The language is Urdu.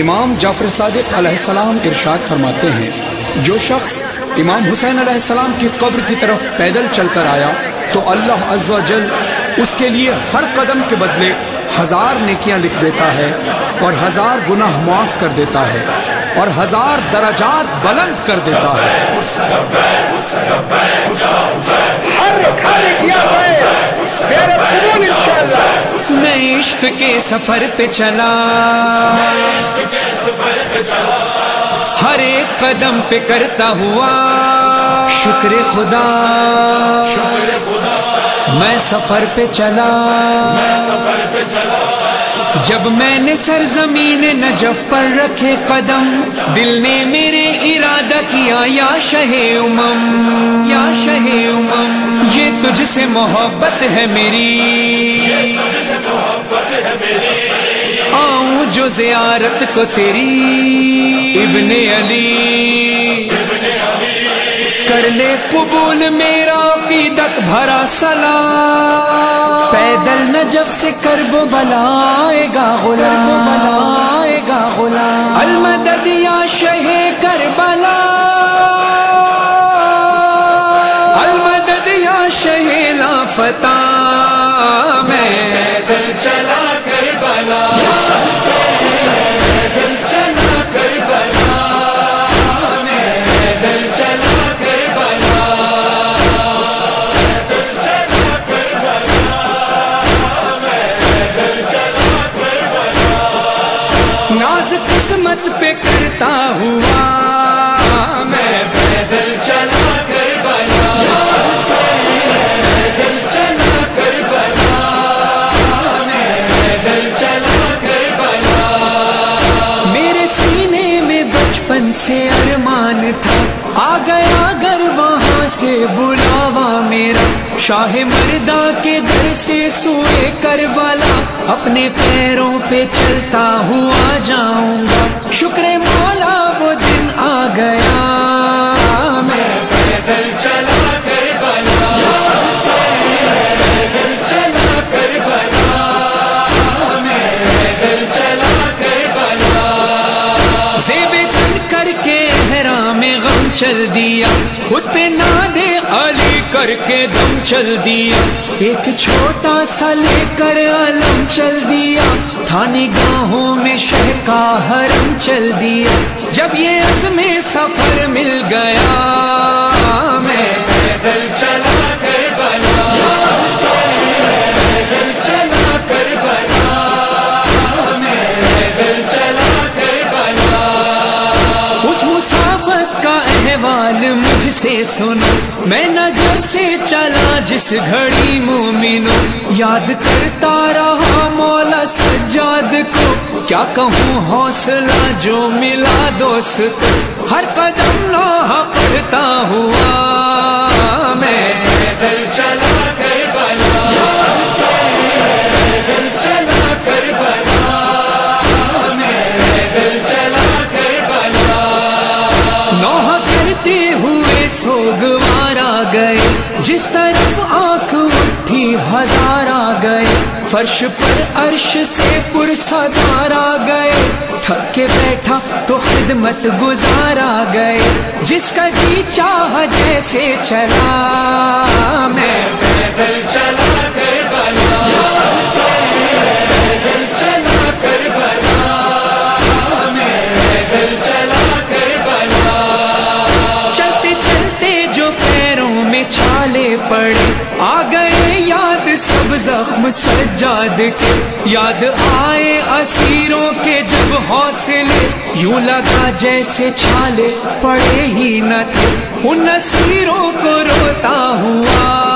امام جعفر صادق علیہ السلام ارشاد فرماتے ہیں، جو شخص امام حسین علیہ السلام کی قبر کی طرف پیدل چل کر آیا تو اللہ عز و جل اس کے لیے ہر قدم کے بدلے 1000 نیکیاں لکھ دیتا ہے اور 1000 گناہ معاف کر دیتا ہے اور 1000 درجات بلند کر دیتا ہے۔ میں عشق کے سفر پہ چلا، ہر ایک قدم پہ کرتا ہوا شکر خدا، میں سفر پہ چلا، جب میں نے سرزمین نجف پر رکھے قدم، دل نے میرے ارادہ کیا یا شہ امم، یا شہ امم، یہ تجھ سے محبت ہے میری، آؤں جو زیارت کو تیری ابن علی، کر لے قبول میرا عقیدت بھرا سلام، پیدل نجف سے کرب و بلا آئے گا غلام، آئے گا غلام، المدد یا شہ کربلا، المدد یا شہ لافتہ، میں پیدل چلا کربلا، پیدل چلا کربلا، میں پیدل چلا کربلا، پیدل چلا کربلا، میں پیدل چلا کربلا، ناز قسمت پہ کرتا ہوا میں پیدل چلا کربلا، پیدل چلا کربلا، میں پیدل چلا کربلا، میرے سینے میں بچپن سے ارمان تھا، آ گیا گر وہاں سے بلاوا میرا، شاہ مردہ کے در سے سوئے کربلا، اپنے پیروں پہ چلتا ہوا جاؤں گا، شکر مولا وہ دن آ گیا، میں پیدل چلا کربلا، پیدل چلا کربلا، میں پیدل چلا کربلا، زیب تن کر کے احرام غم چل دیا، خود پہ ناد علی کر کے دم چل دیا، ایک چھوٹا سا لے کر علم چل دیا، تھا نگاہوں میں شہ کا حرم چل دیا، جب یہ عزم سفر مل گیا، میں پیدل چلا کربلا، پیدل چلا کربلا، میں پیدل چلا کربلا، اس مسافت کا احوال مجھ سے سنو، میں نجف سے چلا جس گھڑی مومنو، یاد کرتا رہا مولا سجاد کو، کیا کہوں حوصلہ جو ملا دوست، ہر قدم نوحہ پڑھتا ہوا، میں پیدل چلا کربلا، پیدل چلا کربلا، میں پیدل چلا کربلا، نوحہ کرتے ہوئے سوگوار آ گئے، جس طرف آنکھ اٹھی 1000 آ گئے، فرش پر عرش سے پرستار آ گئے، تھک کے بیٹھا تو خدمت گزار آ گئے، جس کا جی چاہ جیسے چلا، میں پیدل چلا کربلا، پیدل چلا کربلا، میں پیدل چلا کربلا، چلتے چلتے جو پیروں میں چھالے پڑے، آ گئے یاد سب زخم سجاد کے، یاد آئے اسیروں کے جب حوصلے، یوں لگا جیسے چھالے پڑے ہی نہ تھے، ان اسیروں کو روتا ہوا،